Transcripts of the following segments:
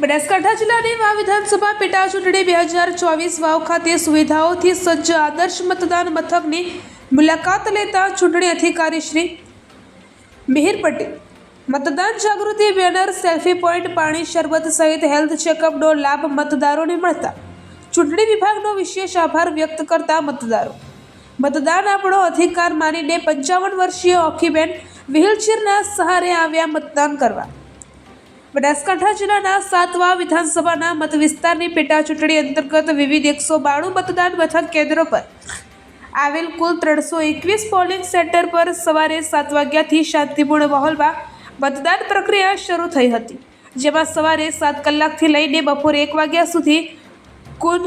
બનાસકાંઠા જિલ્લાની વાવ વિધાનસભા પેટા ચૂંટણી 2024 વાવ ખાતે સુવિધાઓથી સજ્જ આદર્શ મતદાન મથકની મુલાકાત લેતા ચૂંટણી અધિકારી શ્રી મિહિર પટેલ મતદાન જાગૃતિ બેનર, સેલ્ફી પોઈન્ટ, પાણી શરબત સહિત હેલ્થ ચેકઅપનો લાભ મતદારોને મળતા ચૂંટણી વિભાગનો વિશેષ આભાર વ્યક્ત કરતા મતદાન આપણો અધિકાર માનીને 55 વર્ષીય ઓખીબેન વ્હીલચેરના સહારે આવ્યા મતદાન કરવા। બનાસકાંઠા જિલ્લાના 7 વાવ વિધાનસભાના મત વિસ્તારની પેટા ચૂંટણી અંતર્ગત વિવિધ 192 મતદાન મથક કેન્દ્રો પર આવેલ કુલ 321 પોલિંગ સેન્ટર પર સવારે 7 વાગ્યાથી શાંતિપૂર્ણ માહોલમાં મતદાન પ્રક્રિયા શરૂ થઈ હતી, જેમાં સવારે 7 કલાકથી લઈને બપોરે 1 વાગ્યા સુધી કુલ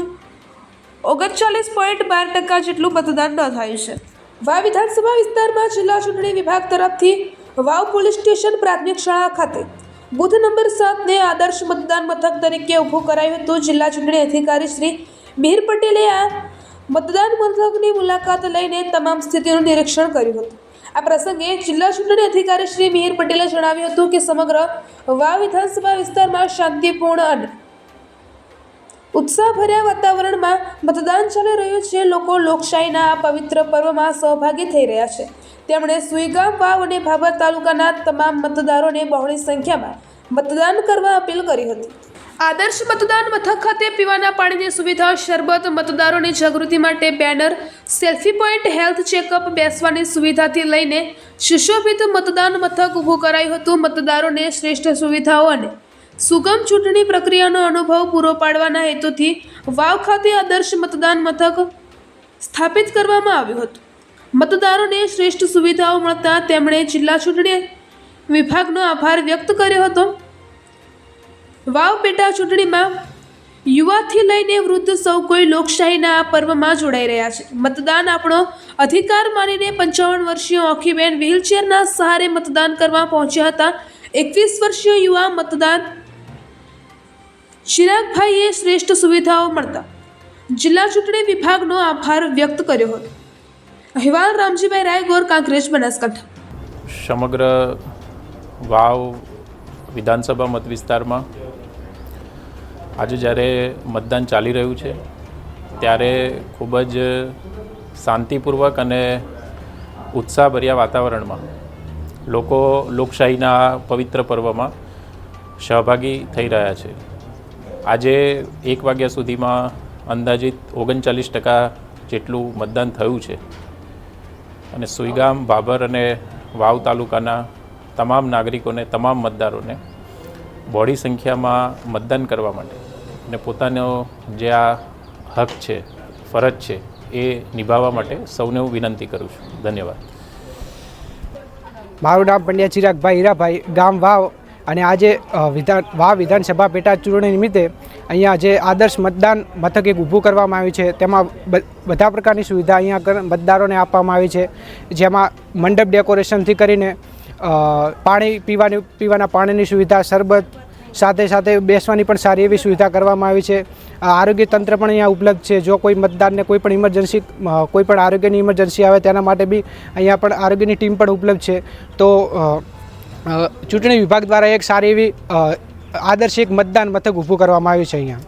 39.12% જેટલું મતદાન નોંધાયું છે। વાવ વિધાનસભા વિસ્તારમાં જિલ્લા ચૂંટણી વિભાગ તરફથી વાવ પોલીસ સ્ટેશન પ્રાથમિક શાળા ખાતે બૂથ નંબર 7 ને આદર્શ મતદાન મથક તરીકે ઊભું કરાયું હતું। જિલ્લા ચૂંટણી અધિકારી શ્રી મિહિર પટેલે આ મતદાન મથકની મુલાકાત લઈને તમામ સ્થિતિનું નિરીક્ષણ કર્યું હતું। આ પ્રસંગે જિલ્લા ચૂંટણી અધિકારી શ્રી મિહિર પટેલે જણાવ્યું હતું કે સમગ્ર વાવ વિધાનસભા વિસ્તારમાં શાંતિપૂર્ણ અને ઉત્સાહભર્યા વાતાવરણમાં મતદાન ચાલી રહ્યું છે। લોકો લોકશાહીના આ પવિત્ર પર્વમાં સહભાગી થઈ રહ્યા છે। તેમણે સુઈગામ, વાવ અને ભાભર તાલુકાના તમામ મતદારોને બહોળી સંખ્યામાં મતદાન કરવા અપીલ કરી હતી। આદર્શ મતદાન મથક ખાતે પીવાના પાણીની સુવિધા, શરબત, મતદારોની જાગૃતિ માટે banner, selfie point, health checkup, બેસવાની સુવિધાથી લઈને સુશોભિત મતદાન મથક ઊભું કરાયું હતું। મતદારોને શ્રેષ્ઠ સુવિધાઓ અને સુગમ ચૂંટણી પ્રક્રિયાનો અનુભવ પૂરો પાડવાના હેતુથી વાવ ખાતે આદર્શ મતદાન મથક સ્થાપિત કરવામાં આવ્યું હતું। મતદારોને શ્રેષ્ઠ સુવિધાઓ મળતા તેમણે જિલ્લા ચૂંટણી વિભાગનો આભાર વ્યક્ત કર્યો હતો। વાવ પેટા ચૂંટણીમાં યુવાથી લઈને વૃદ્ધ સૌ કોઈ લોકશાહીના આ પર્વમાં જોડાઈ રહ્યા છે। મતદાન આપણો અધિકાર માનીને 55 વર્ષીય ઓખીબેન વ્હીલચેરના સહારે મતદાન કરવા પહોંચ્યા હતા। 21 વર્ષીય યુવા મતદાન ચિરાગભાઈએ શ્રેષ્ઠ સુવિધાઓ મળતા જિલ્લા ચૂંટણી વિભાગનો આભાર વ્યક્ત કર્યો હતો। અહેવાલ રામજીભાઈ રાયગોર, કાંકરેજ, બનાસકાંઠા। સમગ્ર વાવ વિધાનસભા મત વિસ્તારમાં આજે જ્યારે મતદાન ચાલી રહ્યું છે ત્યારે ખૂબ જ શાંતિપૂર્વક અને ઉત્સાહભર્યા વાતાવરણમાં લોકો લોકશાહીના પવિત્ર પર્વમાં સહભાગી થઈ રહ્યા છે। આજે 1 વાગ્યા સુધીમાં અંદાજિત 39% જેટલું મતદાન થયું છે અને સુઈગામ, ભાભર અને વાવ તાલુકાના તમામ નાગરિકોને, તમામ મતદારોને બહોળી સંખ્યામાં મતદાન કરવા માટે અને પોતાનો જે આ હક છે, ફરજ છે એ નિભાવવા માટે સૌને હું વિનંતી કરું છું। ધન્યવાદ। મારું નામ પંડ્યા ચિરાગભાઈ હીરાભાઈ, ગામ વાવ, અને આજે વાવ વિધાનસભા પેટા ચૂંટણી નિમિત્તે અહીંયા જે આદર્શ મતદાન મથક એક ઊભું કરવામાં આવ્યું છે તેમાં બધા પ્રકારની સુવિધા અહીંયા મતદારોને આપવામાં આવી છે, જેમાં મંડપ ડેકોરેશનથી કરીને પાણી પીવાના પાણીની સુવિધા, શરબત, સાથે સાથે બેસવાની પણ સારી એવી સુવિધા કરવામાં આવી છે। આરોગ્ય તંત્ર પણ અહીંયા ઉપલબ્ધ છે। જો કોઈ મતદારને કોઈ પણ ઇમરજન્સી, કોઈ પણ આરોગ્યની ઇમરજન્સી આવે તેના માટે બી અહીંયા પણ આરોગ્યની ટીમ પણ ઉપલબ્ધ છે। તો ચૂંટણી વિભાગ દ્વારા એક સારી એવી આદર્શ એક મતદાન મથક ઊભું કરવામાં આવ્યું છે અહીંયા।